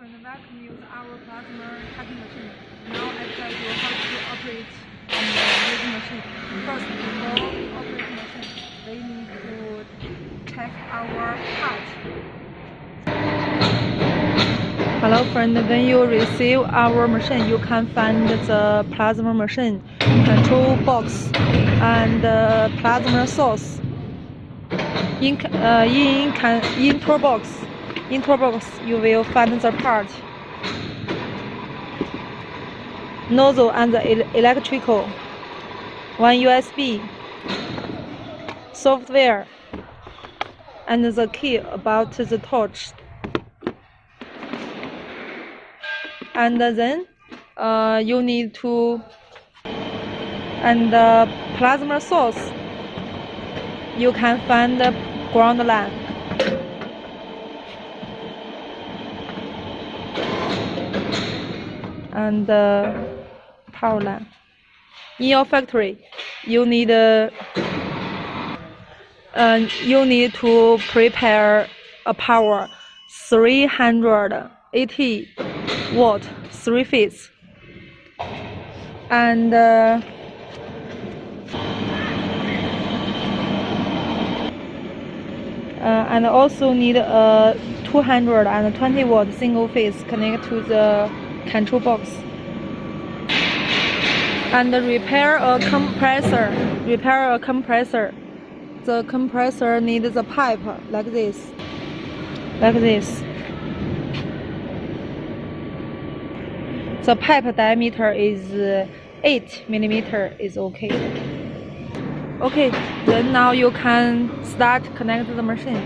friend, welcome use our plasma cutting machine. Now I tell you how to operate this machine. First, before operating machine, we need to check our part. Hello friend, when you receive our machine, you can find the plasma machine, control box, and plasma source. In toolbox, you will find the part, nozzle and the electrical, one USB, software, and the key about the torch. And then you need to, and the plasma source, you can find the ground line. And power line. In your factory, you need to prepare a power 380 watt 3-phase, and also need a 220 watt single phase connect to the control box, and repair a compressor. The compressor needs a pipe like this. The pipe diameter is 8 mm is okay. Okay, then now you can start connect the machine.